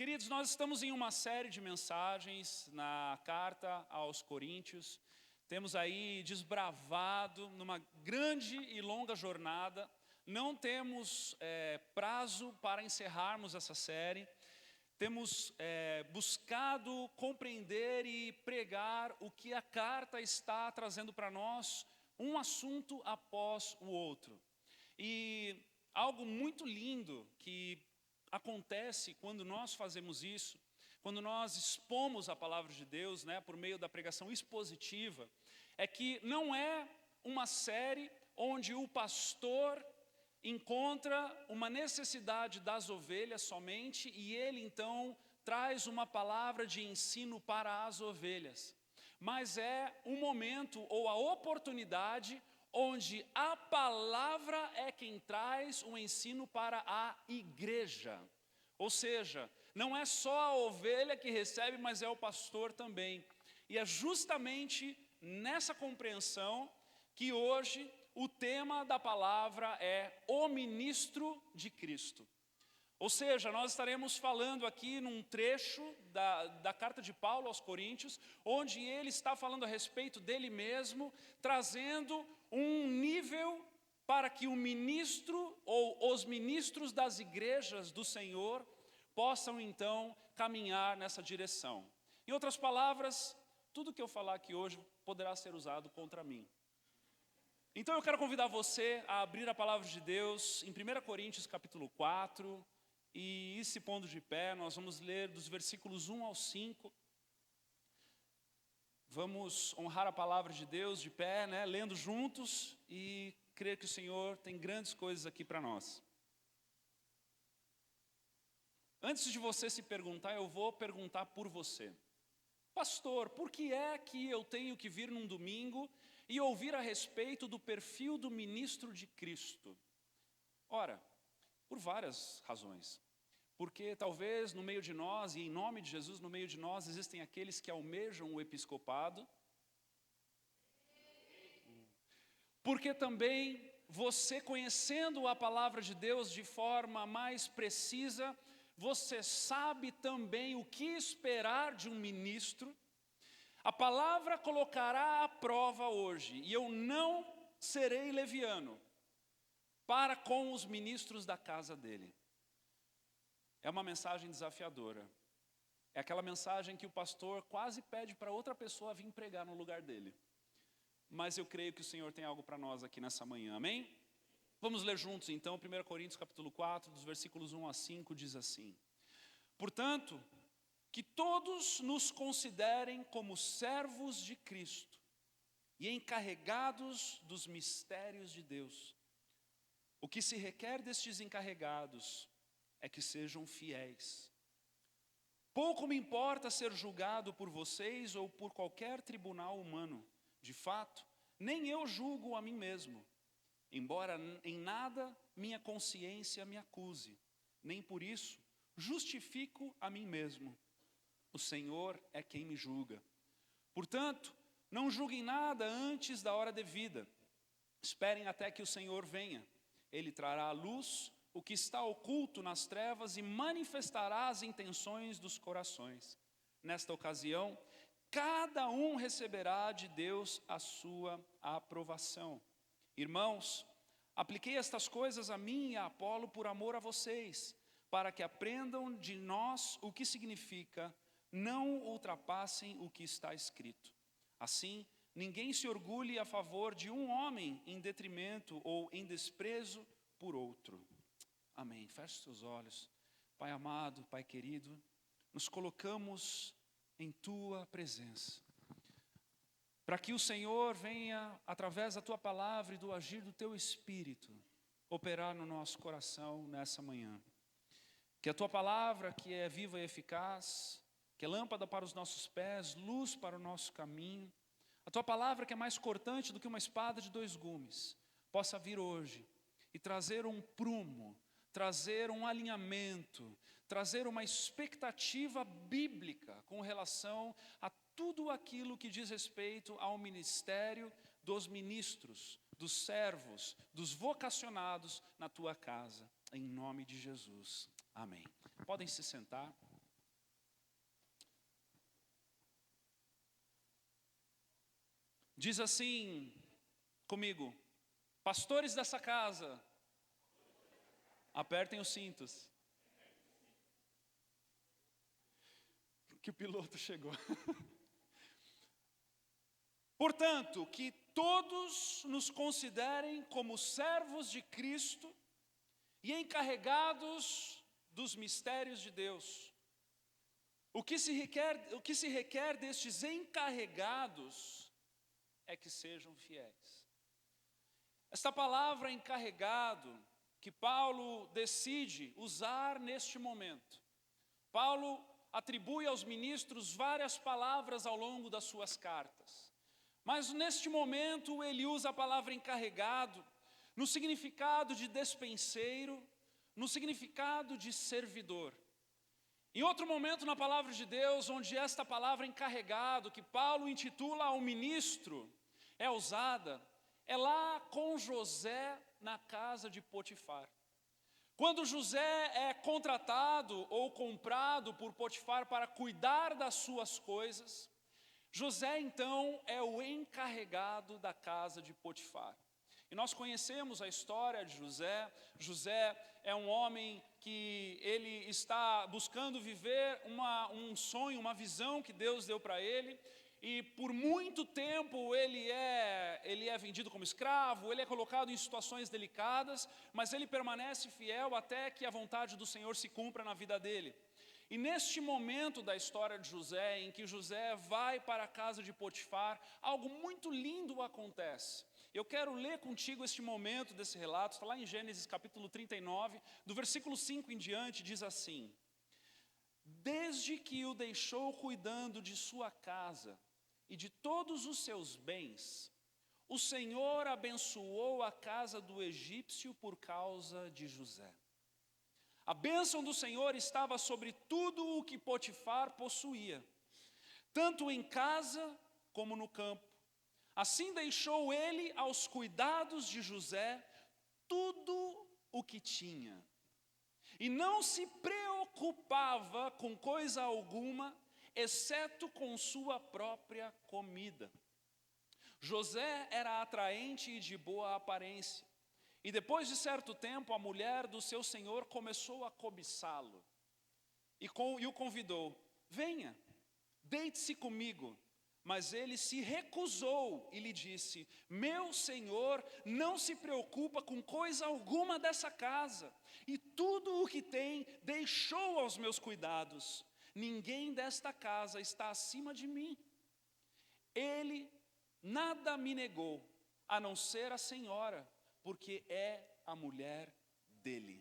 Queridos, nós estamos em uma série de mensagens na carta aos Coríntios. Temos aí desbravado numa grande e longa jornada. Não temos prazo para encerrarmos essa série. Temos buscado compreender e pregar o que a carta está trazendo para nós, um assunto após o outro. E algo muito lindo que acontece quando nós fazemos isso, quando nós expomos a palavra de Deus, por meio da pregação expositiva, é que não é uma série onde o pastor encontra uma necessidade das ovelhas somente e ele então traz uma palavra de ensino para as ovelhas. Mas é um momento ou a oportunidade onde a palavra é quem traz o ensino para a igreja. Ou seja, não é só a ovelha que recebe, mas é o pastor também. E é justamente nessa compreensão que hoje o tema da palavra é o ministro de Cristo. Ou seja, nós estaremos falando aqui num trecho da carta de Paulo aos Coríntios, onde ele está falando a respeito dele mesmo, trazendo um nível para que o ministro ou os ministros das igrejas do Senhor possam então caminhar nessa direção. Em outras palavras, tudo que eu falar aqui hoje poderá ser usado contra mim. Então eu quero convidar você a abrir a palavra de Deus em 1 Coríntios capítulo 4, e se pondo de pé, nós vamos ler dos versículos 1 ao 5. Vamos honrar a palavra de Deus de pé, lendo juntos e crer que o Senhor tem grandes coisas aqui para nós. Antes de você se perguntar, eu vou perguntar por você. Pastor, por que é que eu tenho que vir num domingo e ouvir a respeito do perfil do ministro de Cristo? Ora, por várias razões. Porque talvez no meio de nós, e em nome de Jesus, no meio de nós, existem aqueles que almejam o episcopado. Porque também você, conhecendo a palavra de Deus de forma mais precisa, você sabe também o que esperar de um ministro. A palavra colocará à prova hoje, e eu não serei leviano para com os ministros da casa dele. É uma mensagem desafiadora. É aquela mensagem que o pastor quase pede para outra pessoa vir pregar no lugar dele. Mas eu creio que o Senhor tem algo para nós aqui nessa manhã, amém? Vamos ler juntos então, 1 Coríntios capítulo 4, dos versículos 1 a 5, diz assim: Portanto, que todos nos considerem como servos de Cristo e encarregados dos mistérios de Deus. O que se requer destes encarregados é que sejam fiéis. Pouco me importa ser julgado por vocês ou por qualquer tribunal humano. De fato, nem eu julgo a mim mesmo, embora em nada minha consciência me acuse, nem por isso justifico a mim mesmo. O Senhor é quem me julga. Portanto, não julguem nada antes da hora devida. Esperem até que o Senhor venha. Ele trará à luz o que está oculto nas trevas e manifestará as intenções dos corações. Nesta ocasião, cada um receberá de Deus a sua aprovação. Irmãos, apliquei estas coisas a mim e a Apolo por amor a vocês, para que aprendam de nós o que significa não ultrapassem o que está escrito. Assim, ninguém se orgulhe a favor de um homem em detrimento ou em desprezo por outro. Amém. Feche seus olhos. Pai amado, Pai querido, nos colocamos em Tua presença, para que o Senhor venha, através da Tua palavra e do agir do Teu Espírito, operar no nosso coração nessa manhã. Que a Tua palavra, que é viva e eficaz, que é lâmpada para os nossos pés, luz para o nosso caminho, a Tua palavra, que é mais cortante do que uma espada de 2 gumes, possa vir hoje e trazer um prumo, trazer um alinhamento, trazer uma expectativa bíblica com relação a tudo aquilo que diz respeito ao ministério dos ministros, dos servos, dos vocacionados na Tua casa, em nome de Jesus. Amém. Podem se sentar. Diz assim comigo: pastores dessa casa, apertem os cintos. Que o piloto chegou. Portanto, que todos nos considerem como servos de Cristo e encarregados dos mistérios de Deus. O que se requer destes encarregados é que sejam fiéis. Esta palavra encarregado, que Paulo decide usar neste momento. Paulo atribui aos ministros várias palavras ao longo das suas cartas. Mas neste momento ele usa a palavra encarregado no significado de despenseiro, no significado de servidor. Em outro momento na palavra de Deus, onde esta palavra encarregado, que Paulo intitula ao ministro, é usada, é lá com José na casa de Potifar. Quando José é contratado ou comprado por Potifar para cuidar das suas coisas, José então é o encarregado da casa de Potifar. E nós conhecemos a história de José. José é um homem que ele está buscando viver um sonho, uma visão que Deus deu para ele. E por muito tempo ele é vendido como escravo, ele é colocado em situações delicadas, mas ele permanece fiel até que a vontade do Senhor se cumpra na vida dele. E neste momento da história de José, em que José vai para a casa de Potifar, algo muito lindo acontece. Eu quero ler contigo este momento desse relato, está lá em Gênesis capítulo 39, do versículo 5 em diante, diz assim: desde que o deixou cuidando de sua casa e de todos os seus bens, o Senhor abençoou a casa do egípcio por causa de José. A bênção do Senhor estava sobre tudo o que Potifar possuía, tanto em casa como no campo. Assim deixou ele aos cuidados de José tudo o que tinha, e não se preocupava com coisa alguma, exceto com sua própria comida. José era atraente e de boa aparência, e depois de certo tempo a mulher do seu senhor começou a cobiçá-lo, e o convidou: venha, deite-se comigo. Mas ele se recusou e lhe disse: meu senhor não se preocupa com coisa alguma dessa casa, e tudo o que tem deixou aos meus cuidados. Ninguém desta casa está acima de mim. Ele nada me negou, a não ser a senhora, porque é a mulher dele.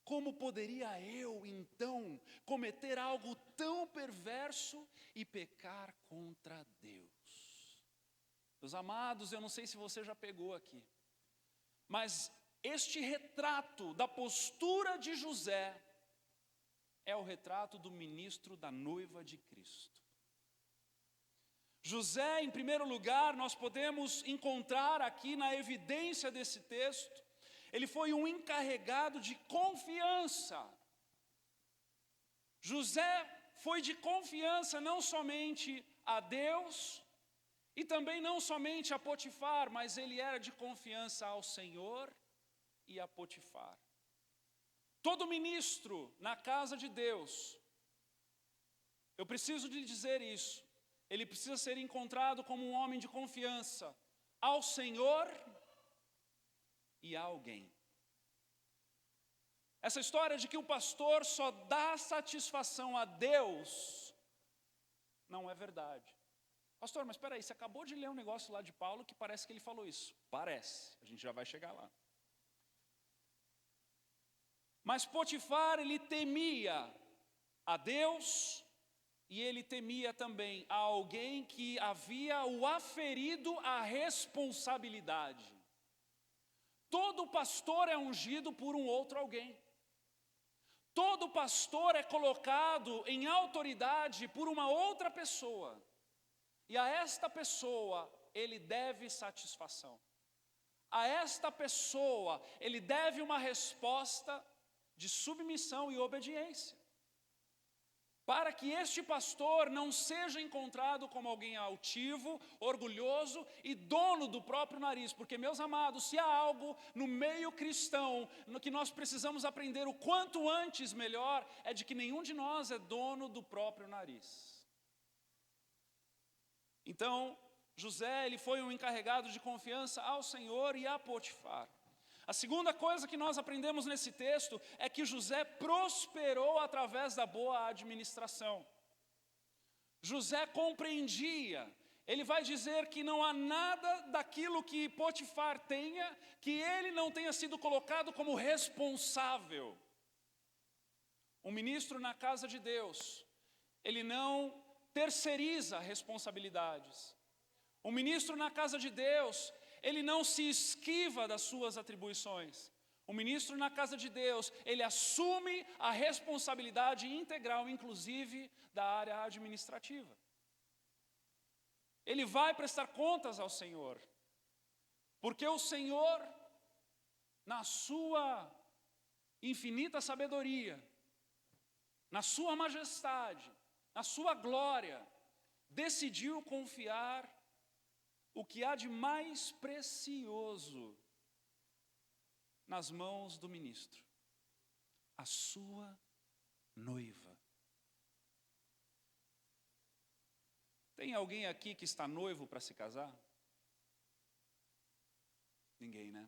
Como poderia eu, então, cometer algo tão perverso e pecar contra Deus? Meus amados, eu não sei se você já pegou aqui, mas este retrato da postura de José é o retrato do ministro da noiva de Cristo. José, em primeiro lugar, nós podemos encontrar aqui na evidência desse texto, ele foi um encarregado de confiança. José foi de confiança não somente a Deus, e também não somente a Potifar, mas ele era de confiança ao Senhor e a Potifar. Todo ministro na casa de Deus, eu preciso lhe dizer isso, ele precisa ser encontrado como um homem de confiança ao Senhor e a alguém. Essa história de que o pastor só dá satisfação a Deus não é verdade. Pastor, mas espera aí, você acabou de ler um negócio lá de Paulo que parece que ele falou isso. Parece, a gente já vai chegar lá. Mas Potifar, ele temia a Deus e ele temia também a alguém que havia o aferido a responsabilidade. Todo pastor é ungido por um outro alguém. Todo pastor é colocado em autoridade por uma outra pessoa. E a esta pessoa ele deve satisfação. A esta pessoa ele deve uma resposta de submissão e obediência. para que este pastor não seja encontrado como alguém altivo, orgulhoso e dono do próprio nariz. Porque, meus amados, se há algo no meio cristão no que nós precisamos aprender o quanto antes melhor, é de que nenhum de nós é dono do próprio nariz. Então, José, ele foi um encarregado de confiança ao Senhor e a Potifar. A segunda coisa que nós aprendemos nesse texto é que José prosperou através da boa administração. José compreendia, ele vai dizer que não há nada daquilo que Potifar tenha, que ele não tenha sido colocado como responsável. Um ministro na casa de Deus, ele não terceiriza responsabilidades. Um ministro na casa de Deus, ele não se esquiva das suas atribuições. O ministro na casa de Deus, ele assume a responsabilidade integral, inclusive da área administrativa. Ele vai prestar contas ao Senhor, porque o Senhor, na sua infinita sabedoria, na sua majestade, na sua glória, decidiu confiar o que há de mais precioso nas mãos do ministro, a sua noiva. Tem alguém aqui que está noivo para se casar? Ninguém, né?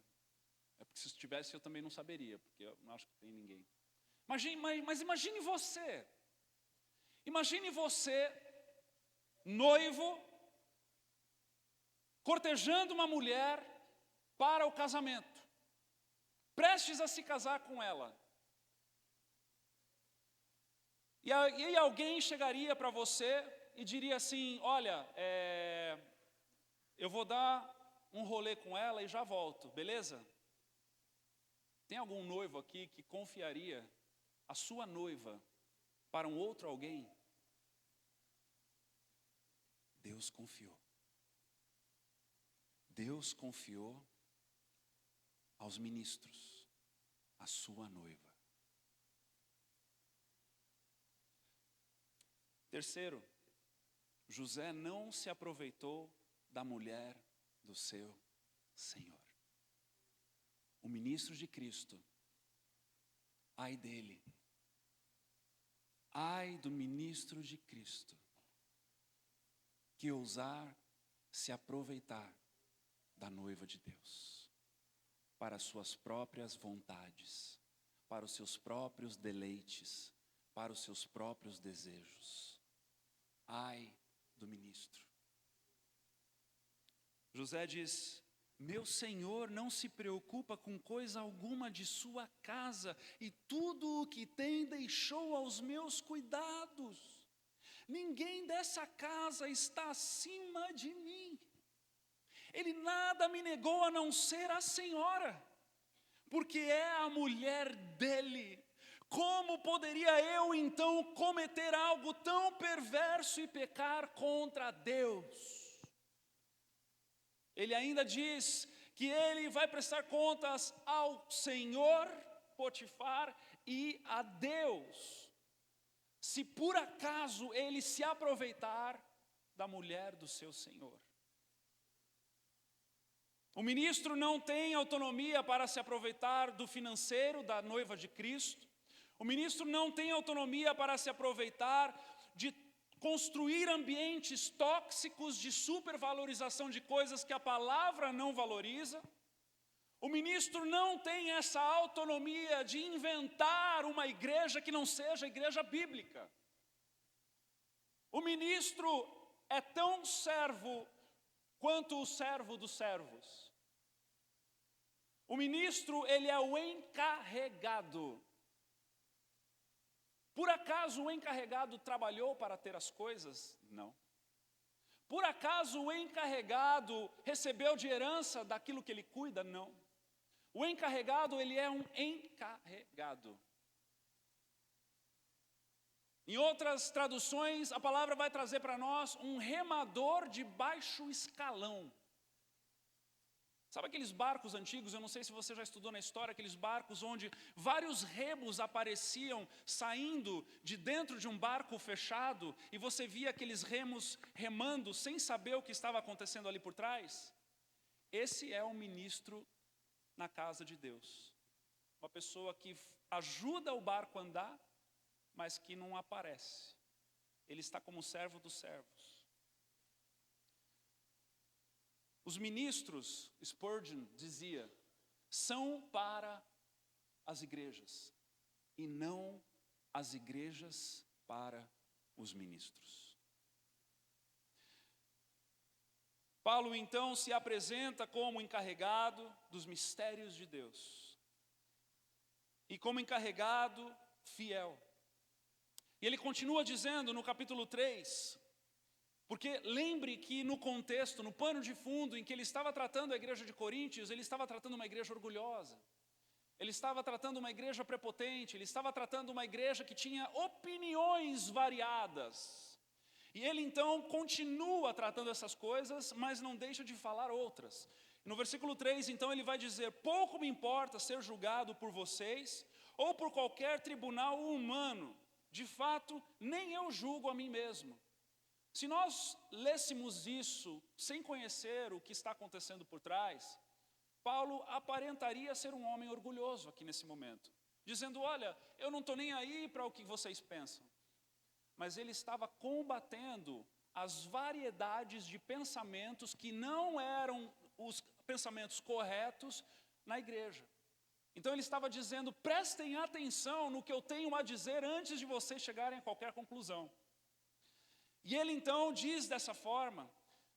É porque se tivesse eu também não saberia, porque eu não acho que tem ninguém. Mas imagine você. Imagine você, noivo, cortejando uma mulher para o casamento, prestes a se casar com ela. E aí alguém chegaria para você e diria assim: olha, eu vou dar um rolê com ela e já volto, beleza? Tem algum noivo aqui que confiaria a sua noiva para um outro alguém? Deus confiou. Deus confiou aos ministros a sua noiva. Terceiro, José não se aproveitou da mulher do seu Senhor. O ministro de Cristo, ai dele, ai do ministro de Cristo, que ousar se aproveitar da noiva de Deus, para as suas próprias vontades, para os seus próprios deleites, para os seus próprios desejos. Ai do ministro. José diz: meu senhor não se preocupa com coisa alguma de sua casa, e tudo o que tem deixou aos meus cuidados. Ninguém dessa casa está acima de mim. Ele nada me negou a não ser a senhora, porque é a mulher dele. Como poderia eu então cometer algo tão perverso e pecar contra Deus? Ele ainda diz que ele vai prestar contas ao Senhor Potifar e a Deus, se por acaso ele se aproveitar da mulher do seu senhor. O ministro não tem autonomia para se aproveitar do financeiro da noiva de Cristo. O ministro não tem autonomia para se aproveitar de construir ambientes tóxicos de supervalorização de coisas que a palavra não valoriza. O ministro não tem essa autonomia de inventar uma igreja que não seja a igreja bíblica. O ministro é tão servo quanto o servo dos servos. O ministro, ele é o encarregado. Por acaso o encarregado trabalhou para ter as coisas? Não. Por acaso o encarregado recebeu de herança daquilo que ele cuida? Não. O encarregado, ele é um encarregado. Em outras traduções, a palavra vai trazer para nós um remador de baixo escalão. Sabe aqueles barcos antigos, eu não sei se você já estudou na história, aqueles barcos onde vários remos apareciam saindo de dentro de um barco fechado, e você via aqueles remos remando sem saber o que estava acontecendo ali por trás? Esse é um ministro na casa de Deus. Uma pessoa que ajuda o barco a andar, mas que não aparece. Ele está como servo dos servos. Os ministros, Spurgeon dizia, são para as igrejas, e não as igrejas para os ministros. Paulo então se apresenta como encarregado dos mistérios de Deus, e como encarregado fiel. E ele continua dizendo no capítulo 3, porque lembre que no contexto, no pano de fundo em que ele estava tratando a igreja de Coríntios, ele estava tratando uma igreja orgulhosa, ele estava tratando uma igreja prepotente, ele estava tratando uma igreja que tinha opiniões variadas. E ele então continua tratando essas coisas, mas não deixa de falar outras. No versículo 3, então, ele vai dizer: pouco me importa ser julgado por vocês, ou por qualquer tribunal humano, de fato, nem eu julgo a mim mesmo. Se nós lêssemos isso sem conhecer o que está acontecendo por trás, Paulo aparentaria ser um homem orgulhoso aqui nesse momento, dizendo: olha, eu não estou nem aí para o que vocês pensam. Mas ele estava combatendo as variedades de pensamentos que não eram os pensamentos corretos na igreja. Então ele estava dizendo: prestem atenção no que eu tenho a dizer antes de vocês chegarem a qualquer conclusão. E ele então diz dessa forma,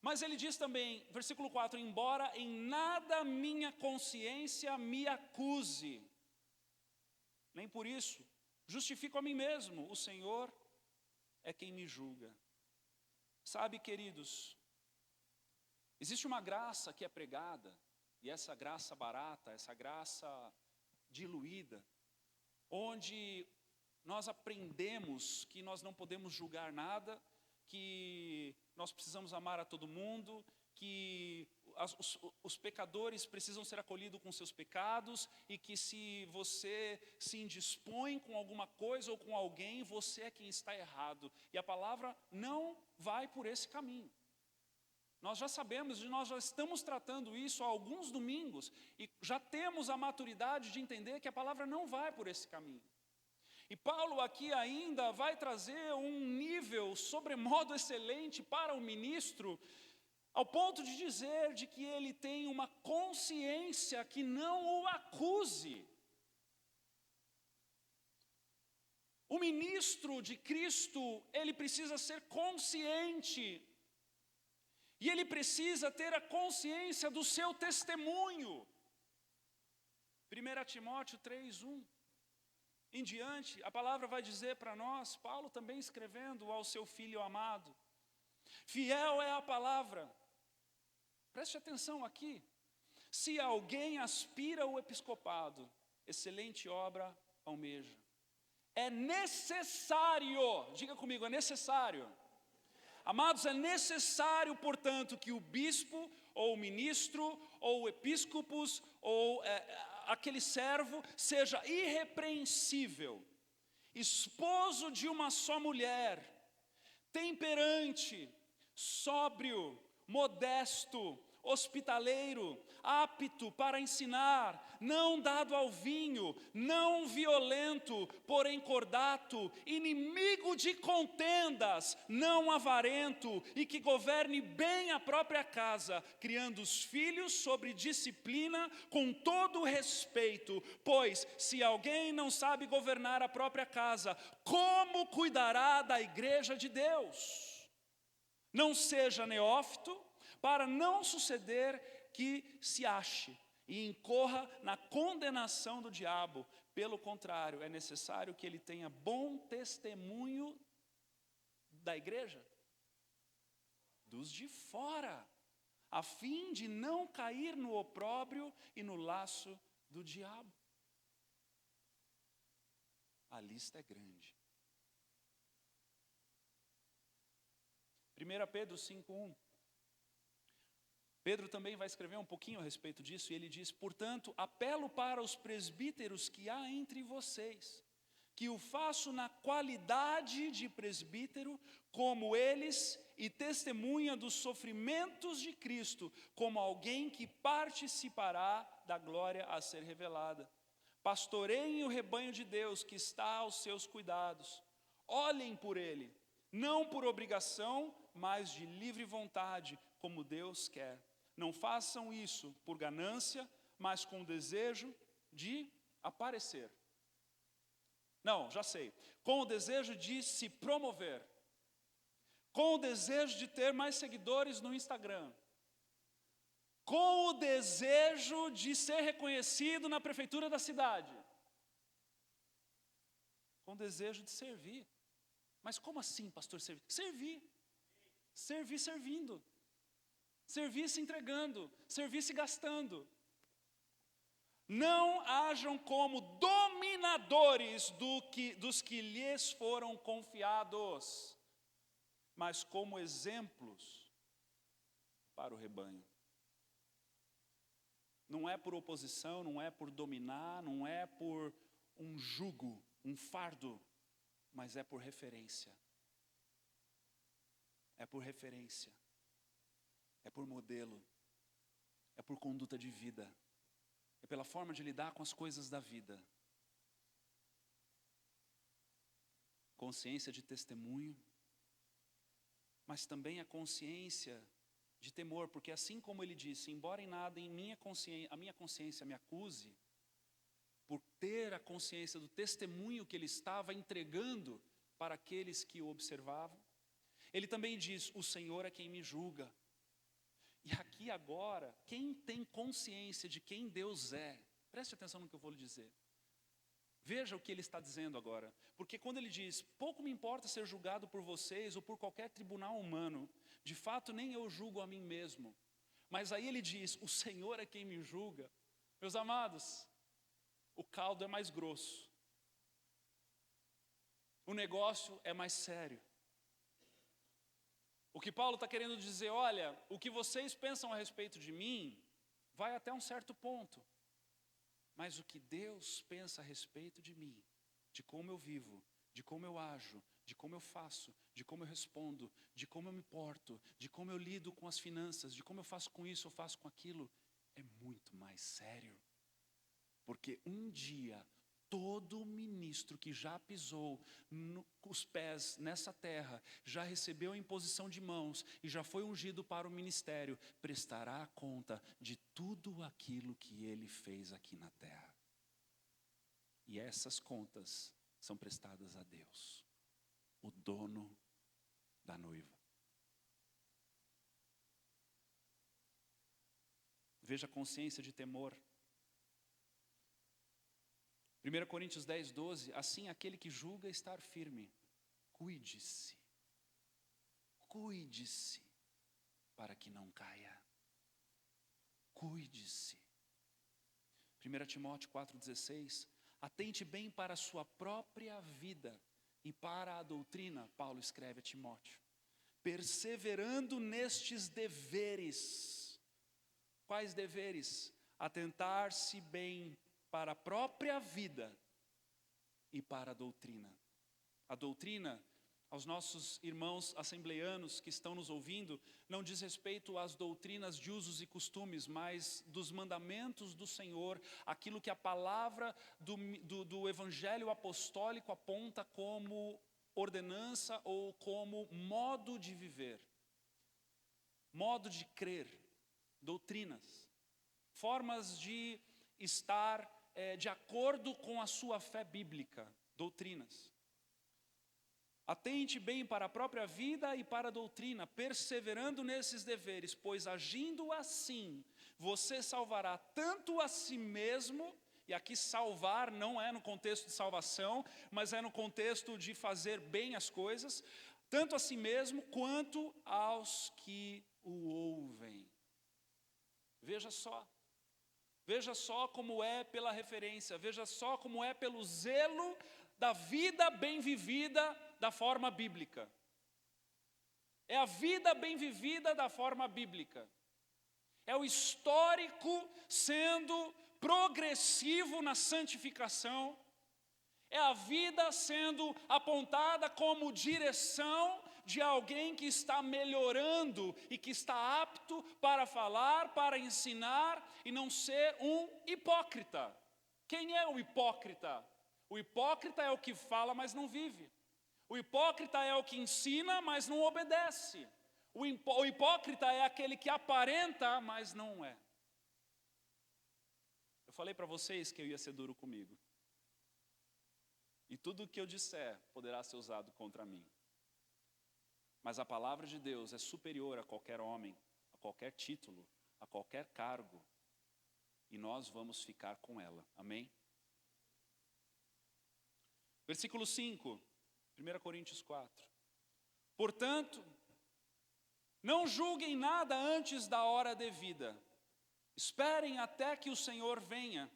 mas ele diz também, versículo 4, embora em nada minha consciência me acuse, nem por isso justifico a mim mesmo, o Senhor é quem me julga. Sabe, queridos, existe uma graça que é pregada, e essa graça barata, essa graça diluída, onde nós aprendemos que nós não podemos julgar nada, que nós precisamos amar a todo mundo, que os pecadores precisam ser acolhidos com seus pecados, e que se você se indispõe com alguma coisa ou com alguém, você é quem está errado. E a palavra não vai por esse caminho. Nós já sabemos, e nós já estamos tratando isso há alguns domingos, e já temos a maturidade de entender que a palavra não vai por esse caminho. E Paulo aqui ainda vai trazer um nível sobremodo excelente para o ministro, ao ponto de dizer de que ele tem uma consciência que não o acuse. O ministro de Cristo, ele precisa ser consciente, e ele precisa ter a consciência do seu testemunho. 1 Timóteo 3:1. Em diante, a palavra vai dizer para nós, Paulo também escrevendo ao seu filho amado: fiel é a palavra. Preste atenção aqui. Se alguém aspira ao episcopado, excelente obra almeja. É necessário, diga comigo, é necessário. Amados, é necessário, portanto, que o bispo, ou o ministro, ou o episcopos, ou aquele servo, seja irrepreensível, esposo de uma só mulher, temperante, sóbrio, modesto, hospitaleiro, apto para ensinar, não dado ao vinho, não violento, porém cordato, inimigo de contendas, não avarento, e que governe bem a própria casa, criando os filhos sobre disciplina com todo respeito. Pois, se alguém não sabe governar a própria casa, como cuidará da igreja de Deus? Não seja neófito, para não suceder que se ache e incorra na condenação do diabo. Pelo contrário, é necessário que ele tenha bom testemunho da igreja, dos de fora, a fim de não cair no opróbrio e no laço do diabo. A lista é grande. 1 Pedro 5:1. Pedro também vai escrever um pouquinho a respeito disso, e ele diz: portanto, apelo para os presbíteros que há entre vocês, que o faço na qualidade de presbítero, como eles, e testemunha dos sofrimentos de Cristo, como alguém que participará da glória a ser revelada. Pastoreiem o rebanho de Deus que está aos seus cuidados. Olhem por ele, não por obrigação, mas de livre vontade, como Deus quer. Não façam isso por ganância, mas com desejo de aparecer. Não, já sei. Com o desejo de se promover. Com o desejo de ter mais seguidores no Instagram. Com o desejo de ser reconhecido na prefeitura da cidade. Com o desejo de servir. Mas como assim, pastor, servir? Servir. Servir servindo. Servir se entregando. Servir se gastando. Não hajam como dominadores dos que lhes foram confiados, mas como exemplos para o rebanho. Não é por oposição, não é por dominar, não é por um jugo, um fardo, mas é por referência. É por referência. É por modelo. É por conduta de vida. É pela forma de lidar com as coisas da vida. Consciência de testemunho, mas também a consciência de temor, porque assim como ele disse, embora em nada a minha consciência me acuse, por ter a consciência do testemunho que ele estava entregando para aqueles que o observavam, ele também diz: o Senhor é quem me julga. E aqui agora, quem tem consciência de quem Deus é, preste atenção no que eu vou lhe dizer. Veja o que ele está dizendo agora. Porque quando ele diz: pouco me importa ser julgado por vocês ou por qualquer tribunal humano, de fato nem eu julgo a mim mesmo. Mas aí ele diz: o Senhor é quem me julga. Meus amados, o caldo é mais grosso. O negócio é mais sério. O que Paulo está querendo dizer: olha, o que vocês pensam a respeito de mim vai até um certo ponto. Mas o que Deus pensa a respeito de mim, de como eu vivo, de como eu ajo, de como eu faço, de como eu respondo, de como eu me porto, de como eu lido com as finanças, de como eu faço com isso, eu faço com aquilo, é muito mais sério. Porque um dia, todo ministro que já pisou os pés nessa terra, já recebeu a imposição de mãos e já foi ungido para o ministério, prestará conta de tudo aquilo que ele fez aqui na terra. E essas contas são prestadas a Deus, o dono da noiva. Veja a consciência de temor. 1 Coríntios 10, 12, assim aquele que julga estar firme, cuide-se para que não caia. Cuide-se. 1 Timóteo 4,16, atente bem para a sua própria vida e para a doutrina, Paulo escreve a Timóteo, perseverando nestes deveres. Quais deveres? Atentar-se bem para a própria vida e para a doutrina. A doutrina, aos nossos irmãos assembleanos que estão nos ouvindo, não diz respeito às doutrinas de usos e costumes, mas dos mandamentos do Senhor, aquilo que a palavra do Evangelho apostólico aponta como ordenança ou como modo de viver, modo de crer, doutrinas, formas de estar de acordo com a sua fé bíblica, doutrinas. Atente bem para a própria vida e para a doutrina, perseverando nesses deveres, pois agindo assim, você salvará tanto a si mesmo, e aqui salvar não é no contexto de salvação, mas é no contexto de fazer bem as coisas, tanto a si mesmo quanto aos que o ouvem. Veja só como é pela referência, veja só como é pelo zelo da vida bem vivida da forma bíblica. É a vida bem vivida da forma bíblica. É o histórico sendo progressivo na santificação. É a vida sendo apontada como direção de alguém que está melhorando e que está apto para falar, para ensinar e não ser um hipócrita. Quem é o hipócrita? O hipócrita é o que fala, mas não vive. O hipócrita é o que ensina, mas não obedece. O hipócrita é aquele que aparenta, mas não é. Eu falei para vocês que eu ia ser duro comigo. E tudo o que eu disser poderá ser usado contra mim. Mas a palavra de Deus é superior a qualquer homem, a qualquer título, a qualquer cargo. E nós vamos ficar com ela. Amém? Versículo 5, 1 Coríntios 4. Portanto, não julguem nada antes da hora devida. Esperem até que o Senhor venha.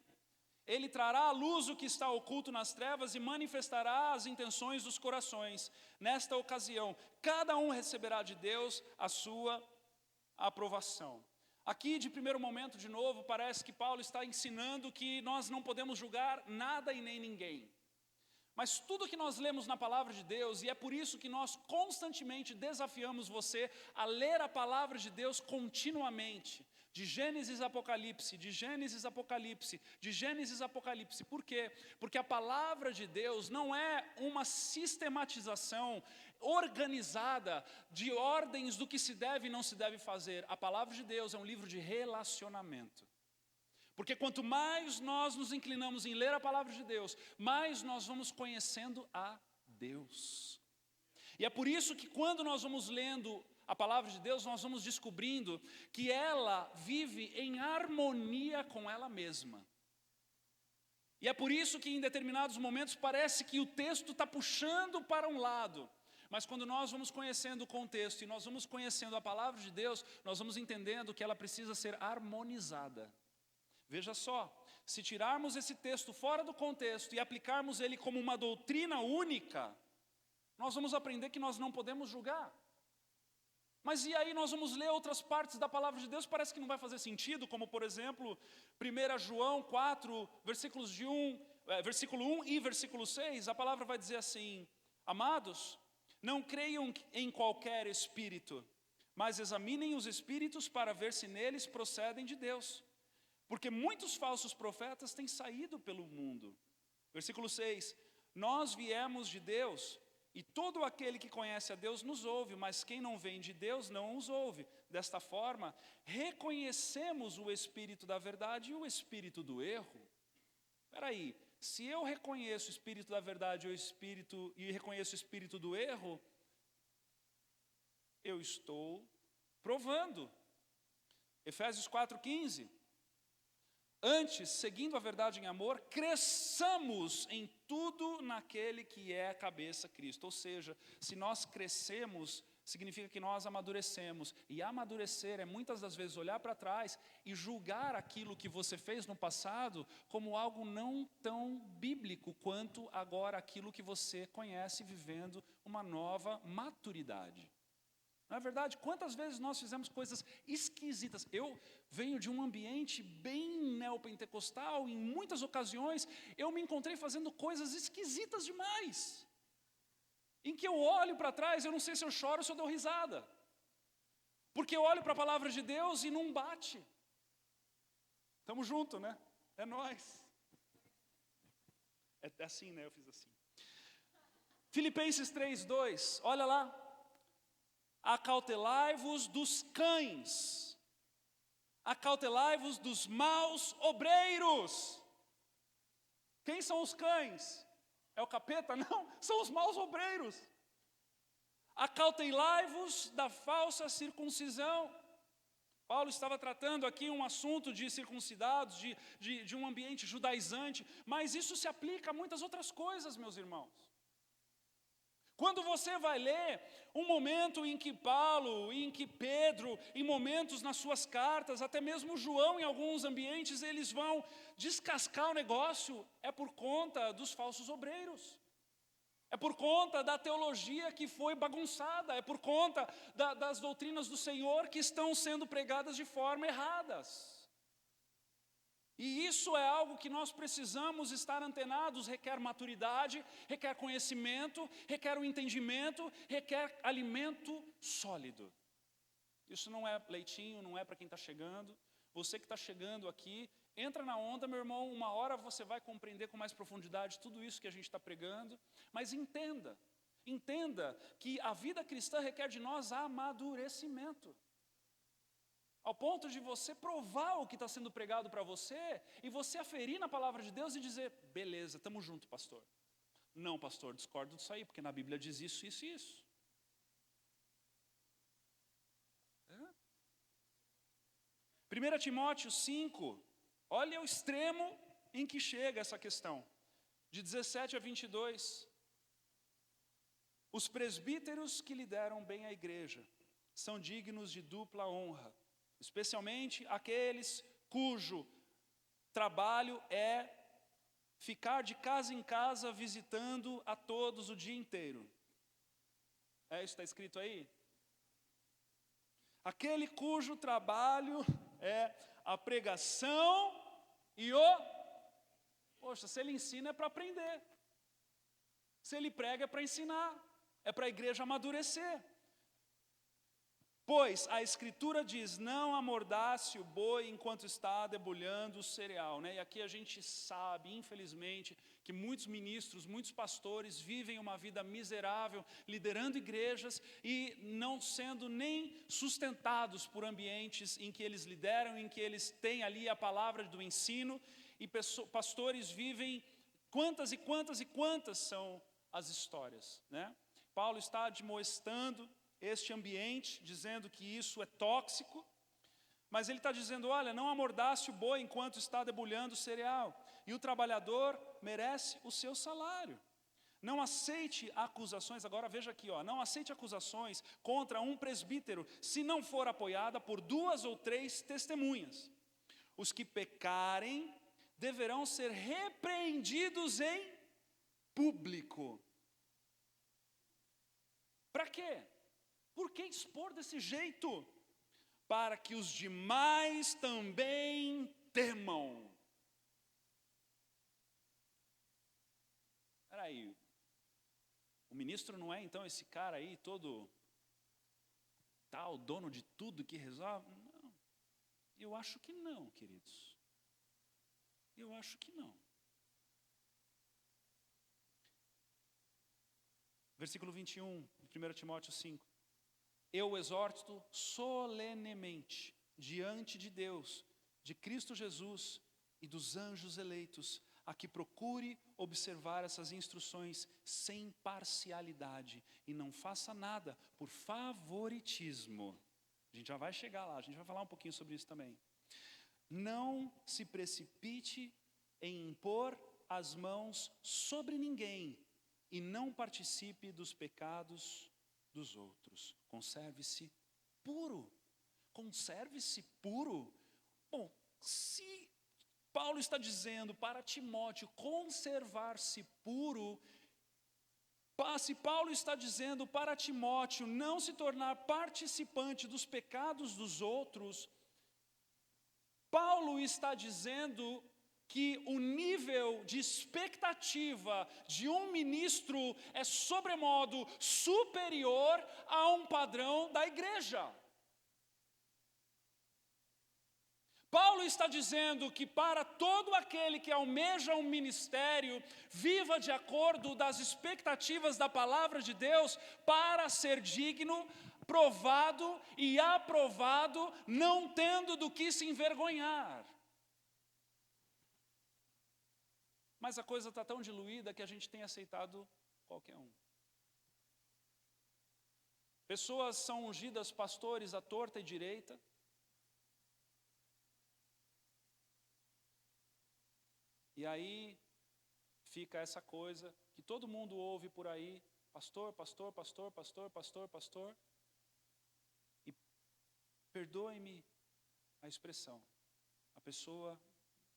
Ele trará à luz o que está oculto nas trevas e manifestará as intenções dos corações. Nesta ocasião, cada um receberá de Deus a sua aprovação. Aqui, de primeiro momento, de novo, parece que Paulo está ensinando que nós não podemos julgar nada e nem ninguém. Mas tudo que nós lemos na palavra de Deus, e é por isso que nós constantemente desafiamos você a ler a palavra de Deus continuamente, de Gênesis a Apocalipse, de Gênesis a Apocalipse, de Gênesis a Apocalipse. Por quê? Porque a palavra de Deus não é uma sistematização organizada de ordens do que se deve e não se deve fazer. A palavra de Deus é um livro de relacionamento. Porque quanto mais nós nos inclinamos em ler a palavra de Deus, mais nós vamos conhecendo a Deus. E é por isso que quando nós vamos lendo a palavra de Deus, nós vamos descobrindo que ela vive em harmonia com ela mesma. E é por isso que em determinados momentos parece que o texto está puxando para um lado. Mas quando nós vamos conhecendo o contexto e nós vamos conhecendo a palavra de Deus, nós vamos entendendo que ela precisa ser harmonizada. Veja só, se tirarmos esse texto fora do contexto e aplicarmos ele como uma doutrina única, nós vamos aprender que nós não podemos julgar. Mas e aí nós vamos ler outras partes da palavra de Deus, parece que não vai fazer sentido, como por exemplo, 1 João 4, versículo 1 e versículo 6, a palavra vai dizer assim: amados, não creiam em qualquer espírito, mas examinem os espíritos para ver se neles procedem de Deus. Porque muitos falsos profetas têm saído pelo mundo. Versículo 6, nós viemos de Deus, e todo aquele que conhece a Deus nos ouve, mas quem não vem de Deus não os ouve. Desta forma, reconhecemos o espírito da verdade e o espírito do erro. Espera aí, se eu reconheço o espírito da verdade e reconheço o espírito do erro, eu estou provando. Efésios 4,15. Antes, seguindo a verdade em amor, cresçamos em tudo naquele que é a cabeça, Cristo. Ou seja, se nós crescemos, significa que nós amadurecemos. E amadurecer é muitas das vezes olhar para trás e julgar aquilo que você fez no passado como algo não tão bíblico quanto agora aquilo que você conhece vivendo uma nova maturidade. Não é verdade? Quantas vezes nós fizemos coisas esquisitas? Eu venho de um ambiente bem neopentecostal, em muitas ocasiões eu me encontrei fazendo coisas esquisitas demais. Em que eu olho para trás, eu não sei se eu choro ou se eu dou risada. Porque eu olho para a palavra de Deus e não bate. Estamos juntos, né? É nós. É assim, né? Eu fiz assim. Filipenses 3:2, olha lá. Acautelai-vos dos cães, acautelai-vos dos maus obreiros. Quem são os cães? É o capeta? Não, são os maus obreiros. Acautelai-vos da falsa circuncisão. Paulo estava tratando aqui um assunto de circuncidados, de um ambiente judaizante, mas isso se aplica a muitas outras coisas, meus irmãos. Quando você vai ler um momento em que Paulo, em que Pedro, em momentos nas suas cartas, até mesmo João em alguns ambientes, eles vão descascar o negócio, é por conta dos falsos obreiros. É por conta da teologia que foi bagunçada, é por conta das doutrinas do Senhor que estão sendo pregadas de forma erradas. E isso é algo que nós precisamos estar antenados, requer maturidade, requer conhecimento, requer um entendimento, requer alimento sólido. Isso não é leitinho, não é para quem está chegando. Você que está chegando aqui, entra na onda, meu irmão, uma hora você vai compreender com mais profundidade tudo isso que a gente está pregando, mas entenda que a vida cristã requer de nós amadurecimento. Ao ponto de você provar o que está sendo pregado para você, e você aferir na palavra de Deus e dizer, beleza, estamos juntos, pastor. Não, pastor, discordo disso aí, porque na Bíblia diz isso, isso e isso. 1 Timóteo 5, olha o extremo em que chega essa questão. De 17 a 22. Os presbíteros que lideram bem a igreja são dignos de dupla honra, especialmente aqueles cujo trabalho é ficar de casa em casa visitando a todos o dia inteiro. É isso que está escrito aí? Aquele cujo trabalho é a pregação e Poxa, se ele ensina é para aprender. Se ele prega é para ensinar, é para a igreja amadurecer. Pois a Escritura diz, não amordace o boi enquanto está debulhando o cereal. E aqui a gente sabe, infelizmente, que muitos ministros, muitos pastores vivem uma vida miserável, liderando igrejas e não sendo nem sustentados por ambientes em que eles lideram, em que eles têm ali a palavra do ensino, e pastores vivem, quantas e quantas e quantas são as histórias. Paulo está admoestando este ambiente, dizendo que isso é tóxico, mas ele está dizendo, olha, não amordace o boi enquanto está debulhando o cereal, e o trabalhador merece o seu salário. Não aceite acusações, agora veja aqui, não aceite acusações contra um presbítero, se não for apoiada por 2 ou 3 testemunhas. Os que pecarem deverão ser repreendidos em público. Para quê? Por que expor desse jeito? Para que os demais também temam. Espera aí, o ministro não é então esse cara aí todo tal, dono de tudo que resolve? Não, eu acho que não, queridos. Eu acho que não. Versículo 21, de 1 Timóteo 5. Eu o exorto solenemente, diante de Deus, de Cristo Jesus e dos anjos eleitos, a que procure observar essas instruções sem parcialidade e não faça nada por favoritismo. A gente já vai chegar lá, a gente vai falar um pouquinho sobre isso também. Não se precipite em impor as mãos sobre ninguém e não participe dos pecados dos outros. Conserve-se puro. Conserve-se puro. Bom, se Paulo está dizendo para Timóteo conservar-se puro, se Paulo está dizendo para Timóteo não se tornar participante dos pecados dos outros, Paulo está dizendo que o nível de expectativa de um ministro é sobremodo superior a um padrão da igreja. Paulo está dizendo que para todo aquele que almeja um ministério, viva de acordo das expectativas da palavra de Deus para ser digno, provado e aprovado, não tendo do que se envergonhar. Mas a coisa está tão diluída que a gente tem aceitado qualquer um. Pessoas são ungidas pastores à torta e direita. E aí fica essa coisa que todo mundo ouve por aí, pastor, pastor, pastor, pastor, pastor, pastor. E perdoe-me a expressão, a pessoa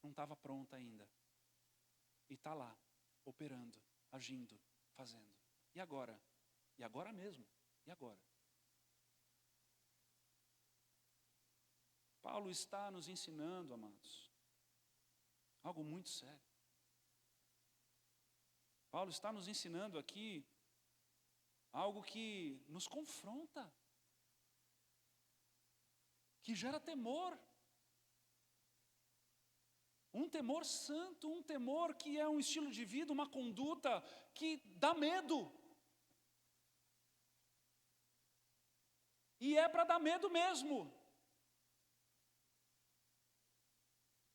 não estava pronta ainda. E está lá, operando, agindo, fazendo. E agora? E agora mesmo? E agora? Paulo está nos ensinando, amados, algo muito sério. Paulo está nos ensinando aqui algo que nos confronta, que gera temor. Um temor santo, um temor que é um estilo de vida, uma conduta que dá medo. E é para dar medo mesmo.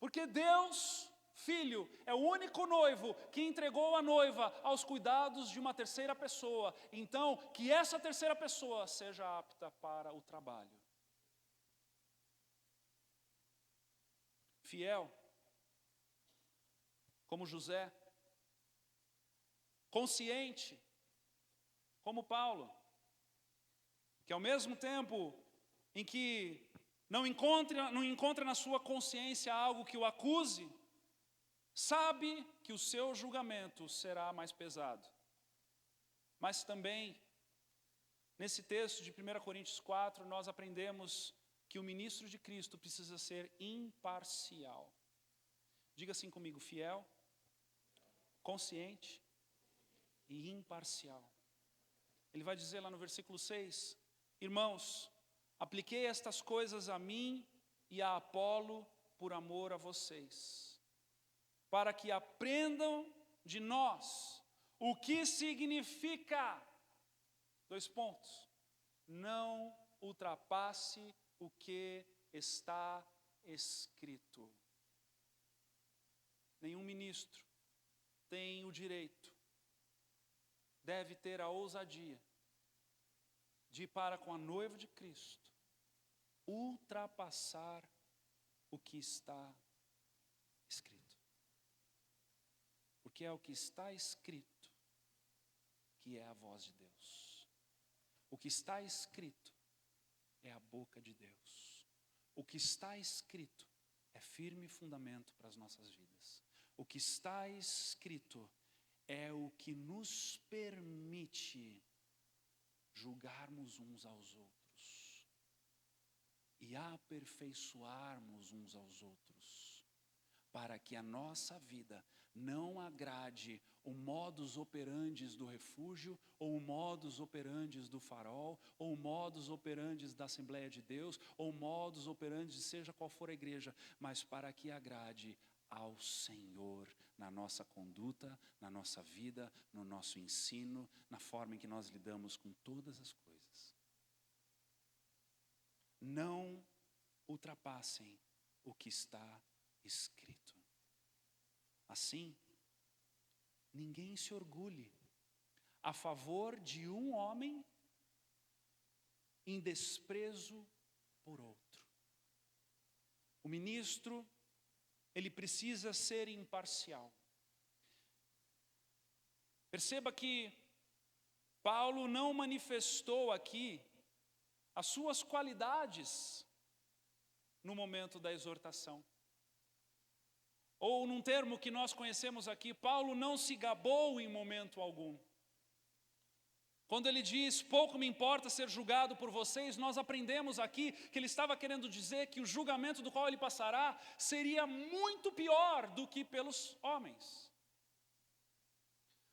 Porque Deus, Filho, é o único noivo que entregou a noiva aos cuidados de uma terceira pessoa. Então, que essa terceira pessoa seja apta para o trabalho. Fiel, como José. Consciente, como Paulo. Que ao mesmo tempo em que não encontra na sua consciência algo que o acuse, sabe que o seu julgamento será mais pesado. Mas também, nesse texto de 1 Coríntios 4, nós aprendemos que o ministro de Cristo precisa ser imparcial. Diga assim comigo: fiel, consciente e imparcial. Ele vai dizer lá no versículo 6, irmãos, apliquei estas coisas a mim e a Apolo por amor a vocês, para que aprendam de nós o que significa, não ultrapasse o que está escrito. Nenhum ministro tem o direito, deve ter a ousadia de ir para com a noiva de Cristo, ultrapassar o que está escrito. Porque é o que está escrito que é a voz de Deus. O que está escrito é a boca de Deus. O que está escrito é firme fundamento para as nossas vidas. O que está escrito é o que nos permite julgarmos uns aos outros e aperfeiçoarmos uns aos outros, para que a nossa vida não agrade o modus operandi do refúgio, ou o modus operandi do farol, ou o modus operandi da Assembleia de Deus, ou o modus operandi seja qual for a igreja, mas para que agrade ao Senhor na nossa conduta, na nossa vida, no nosso ensino, na forma em que nós lidamos com todas as coisas. Não ultrapassem o que está escrito. Assim, ninguém se orgulhe a favor de um homem em desprezo por outro. O ministro, ele precisa ser imparcial. Perceba que Paulo não manifestou aqui as suas qualidades no momento da exortação. Ou num termo que nós conhecemos aqui, Paulo não se gabou em momento algum. Quando ele diz, pouco me importa ser julgado por vocês, nós aprendemos aqui que ele estava querendo dizer que o julgamento do qual ele passará seria muito pior do que pelos homens.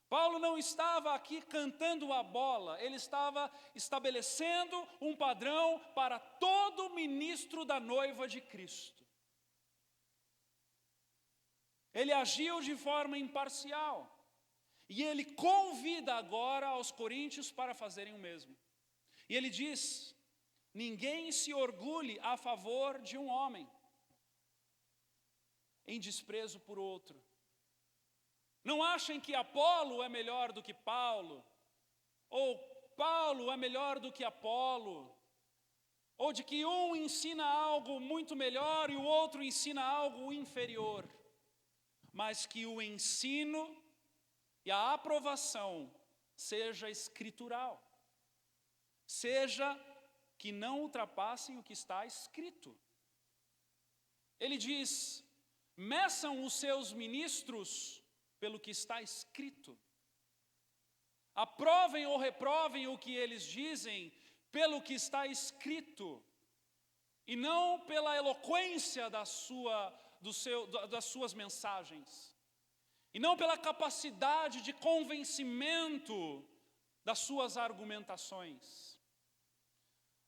Paulo não estava aqui cantando a bola, ele estava estabelecendo um padrão para todo ministro da noiva de Cristo. Ele agiu de forma imparcial. E ele convida agora aos coríntios para fazerem o mesmo. E ele diz, ninguém se orgulhe a favor de um homem, em desprezo por outro. Não achem que Apolo é melhor do que Paulo, ou Paulo é melhor do que Apolo, ou de que um ensina algo muito melhor e o outro ensina algo inferior. Mas que o ensino e a aprovação seja escritural, seja que não ultrapassem o que está escrito. Ele diz, meçam os seus ministros pelo que está escrito. aprovem ou reprovem o que eles dizem pelo que está escrito, e não pela eloquência das suas mensagens, e não pela capacidade de convencimento das suas argumentações.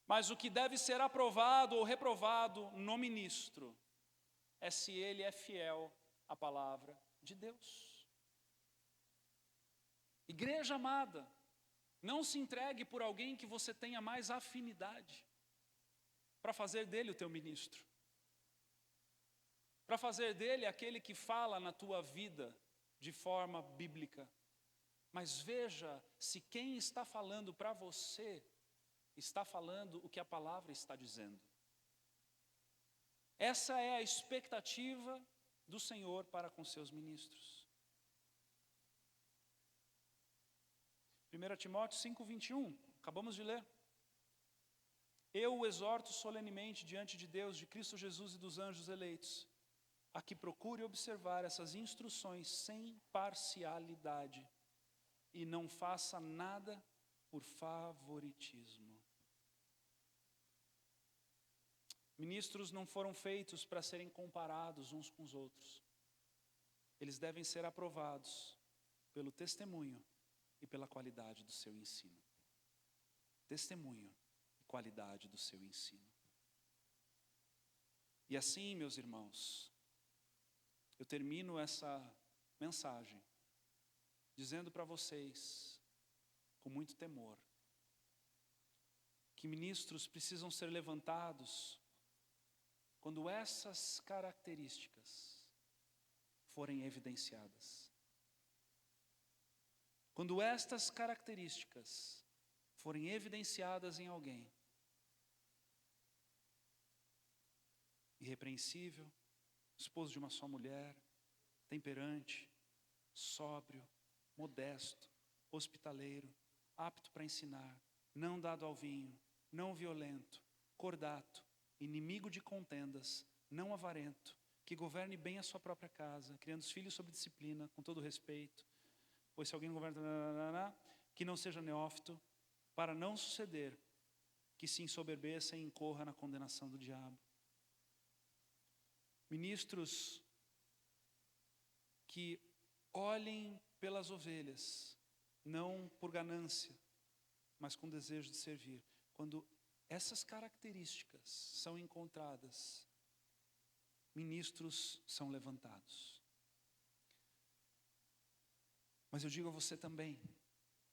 Mas o que deve ser aprovado ou reprovado no ministro é se ele é fiel à palavra de Deus. Igreja amada, não se entregue por alguém que você tenha mais afinidade, para fazer dele o teu ministro, para fazer dele aquele que fala na tua vida de forma bíblica. Mas veja se quem está falando para você está falando o que a palavra está dizendo. Essa é a expectativa do Senhor para com seus ministros. 1 Timóteo 5:21, acabamos de ler. Eu o exorto solenemente diante de Deus, de Cristo Jesus e dos anjos eleitos, a que procure observar essas instruções sem parcialidade e não faça nada por favoritismo. Ministros não foram feitos para serem comparados uns com os outros. Eles devem ser aprovados pelo testemunho e pela qualidade do seu ensino. Testemunho e qualidade do seu ensino. E assim, meus irmãos, eu termino essa mensagem dizendo para vocês, com muito temor, que ministros precisam ser levantados quando essas características forem evidenciadas. Quando estas características forem evidenciadas em alguém: irrepreensível, esposo de uma só mulher, temperante, sóbrio, modesto, hospitaleiro, apto para ensinar, não dado ao vinho, não violento, cordato, inimigo de contendas, não avarento, que governe bem a sua própria casa, criando os filhos sob disciplina, com todo respeito, pois se alguém não governa, que não seja neófito, para não suceder que se ensoberbeça e incorra na condenação do diabo. Ministros que olhem pelas ovelhas, não por ganância, mas com desejo de servir. Quando essas características são encontradas, ministros são levantados. Mas eu digo a você também,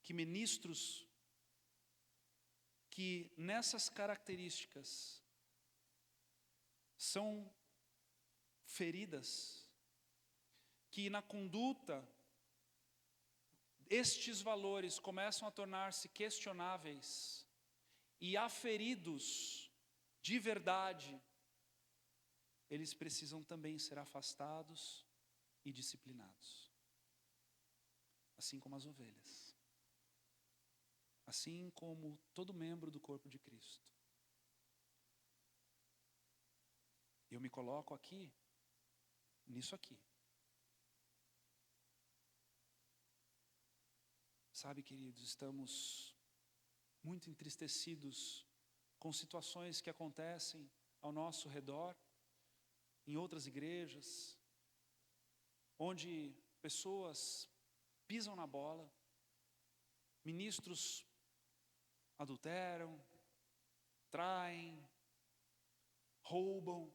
que ministros que nessas características são feridas, que na conduta estes valores começam a tornar-se questionáveis e aferidos de verdade, eles precisam também ser afastados e disciplinados. Assim como as ovelhas. Assim como todo membro do corpo de Cristo. Eu me coloco aqui, nisso aqui. Sabe, queridos, estamos muito entristecidos com situações que acontecem ao nosso redor, em outras igrejas, onde pessoas pisam na bola, ministros adulteram, traem, roubam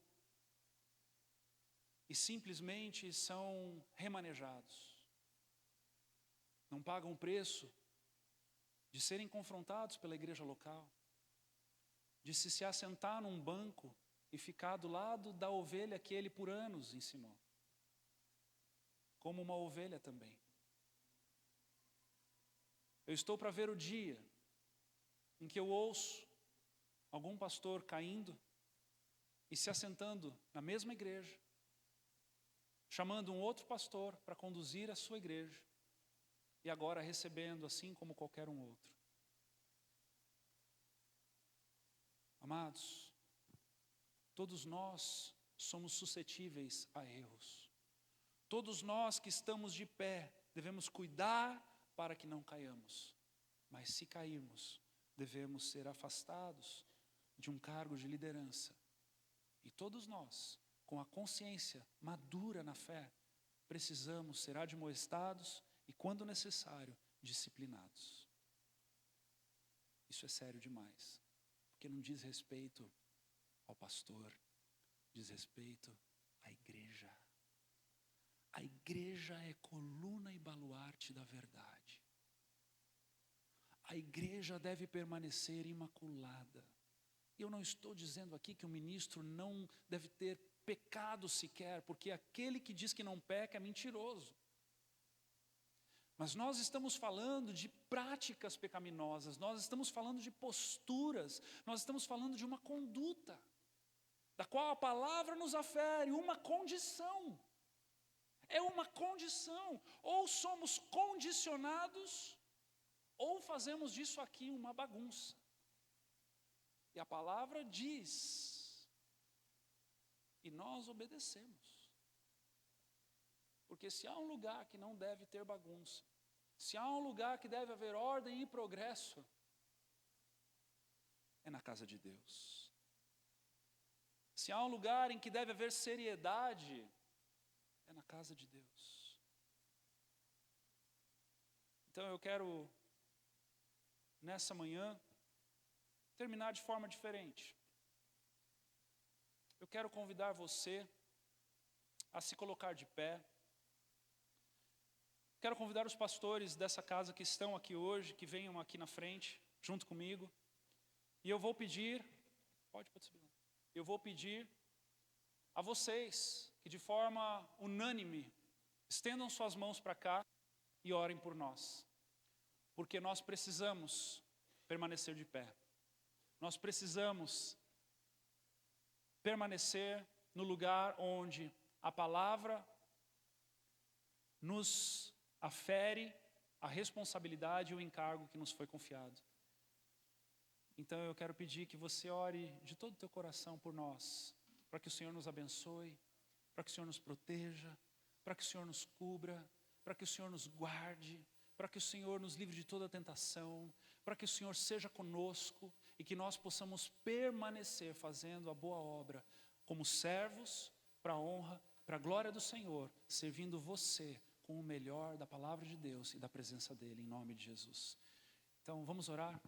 e simplesmente são remanejados. Não pagam o preço de serem confrontados pela igreja local, de se assentar num banco e ficar do lado da ovelha que ele por anos ensinou, como uma ovelha também. Eu estou para ver o dia em que eu ouço algum pastor caindo e se assentando na mesma igreja, chamando um outro pastor para conduzir a sua igreja, e agora recebendo assim como qualquer um outro. Amados, todos nós somos suscetíveis a erros. Todos nós que estamos de pé devemos cuidar para que não caiamos. Mas se cairmos, devemos ser afastados de um cargo de liderança. E todos nós, com a consciência madura na fé, precisamos ser admoestados e, quando necessário, disciplinados. Isso é sério demais, porque não diz respeito ao pastor, diz respeito à igreja. A igreja é coluna e baluarte da verdade. A igreja deve permanecer imaculada. Eu não estou dizendo aqui que o ministro não deve ter pecado sequer, porque aquele que diz que não peca é mentiroso. Mas nós estamos falando de práticas pecaminosas, nós estamos falando de posturas, nós estamos falando de uma conduta, da qual a palavra nos afere, uma condição. É uma condição. Ou somos condicionados, ou fazemos disso aqui uma bagunça. E a palavra diz, e nós obedecemos. Porque se há um lugar que não deve ter bagunça, se há um lugar que deve haver ordem e progresso, é na casa de Deus. Se há um lugar em que deve haver seriedade, é na casa de Deus. Então eu quero, nessa manhã, terminar de forma diferente. Eu quero convidar você a se colocar de pé. Quero convidar os pastores dessa casa que estão aqui hoje, que venham aqui na frente, junto comigo. E eu vou pedir, pode subir. Eu vou pedir a vocês que de forma unânime estendam suas mãos para cá e orem por nós. Porque nós precisamos permanecer de pé. Nós precisamos permanecer no lugar onde a palavra nos afere a responsabilidade e o encargo que nos foi confiado. Então eu quero pedir que você ore de todo o teu coração por nós, para que o Senhor nos abençoe, para que o Senhor nos proteja, para que o Senhor nos cubra, para que o Senhor nos guarde, para que o Senhor nos livre de toda tentação, para que o Senhor seja conosco e que nós possamos permanecer fazendo a boa obra como servos para a honra, para a glória do Senhor, servindo você com o melhor da palavra de Deus e da presença dEle, em nome de Jesus. Então, vamos orar?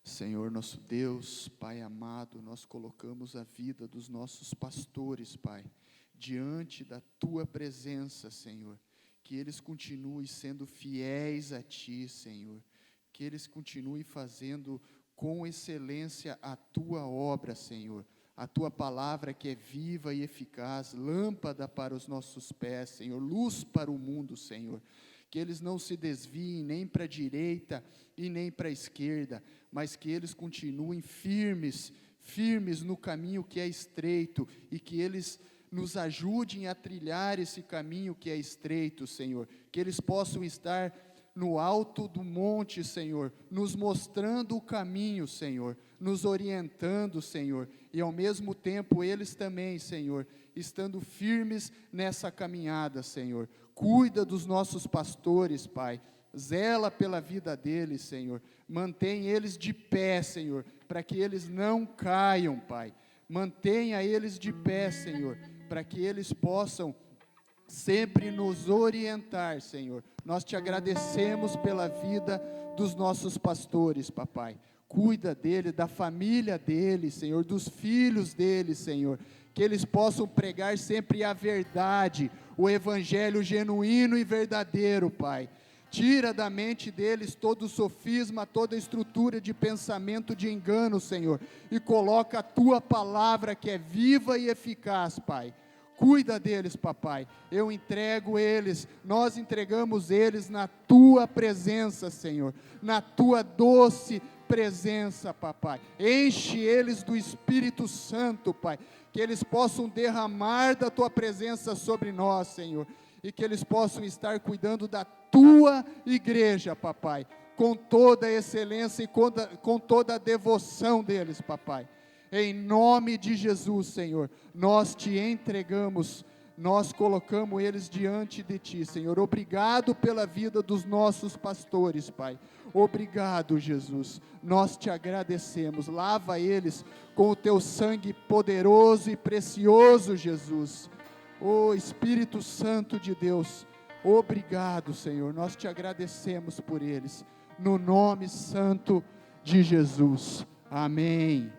Senhor nosso Deus, Pai amado, nós colocamos a vida dos nossos pastores, Pai, diante da Tua presença, Senhor. Que eles continuem sendo fiéis a Ti, Senhor. Que eles continuem fazendo com excelência a Tua obra, Senhor. A Tua palavra que é viva e eficaz, lâmpada para os nossos pés, Senhor, luz para o mundo, Senhor. Que eles não se desviem nem para a direita e nem para a esquerda, mas que eles continuem firmes no caminho que é estreito, e que eles nos ajudem a trilhar esse caminho que é estreito, Senhor. Que eles possam estar no alto do monte, Senhor, nos mostrando o caminho, Senhor, nos orientando, Senhor, e ao mesmo tempo eles também, Senhor, estando firmes nessa caminhada, Senhor. Cuida dos nossos pastores, Pai, zela pela vida deles, Senhor, mantém eles de pé, Senhor, para que eles não caiam, Pai. Mantenha eles de pé, Senhor, para que eles possam sempre nos orientar, Senhor. Nós te agradecemos pela vida dos nossos pastores, papai. Cuida dele, da família dele, Senhor, dos filhos dele, Senhor. Que eles possam pregar sempre a verdade, o evangelho genuíno e verdadeiro, Pai. Tira da mente deles todo o sofisma, toda a estrutura de pensamento de engano, Senhor, e coloca a tua palavra que é viva e eficaz, Pai. Cuida deles, papai. Eu entrego eles, nós entregamos eles na tua presença, Senhor, na tua doce presença, papai. Enche eles do Espírito Santo, Pai, que eles possam derramar da tua presença sobre nós, Senhor, e que eles possam estar cuidando da tua igreja, papai, com toda a excelência e com toda a devoção deles, papai. Em nome de Jesus, Senhor, nós te entregamos, nós colocamos eles diante de ti, Senhor. Obrigado pela vida dos nossos pastores, Pai. Obrigado, Jesus. Nós te agradecemos. Lava eles com o teu sangue poderoso e precioso, Jesus. Oh, Espírito Santo de Deus, obrigado, Senhor. Nós te agradecemos por eles. No nome santo de Jesus. Amém.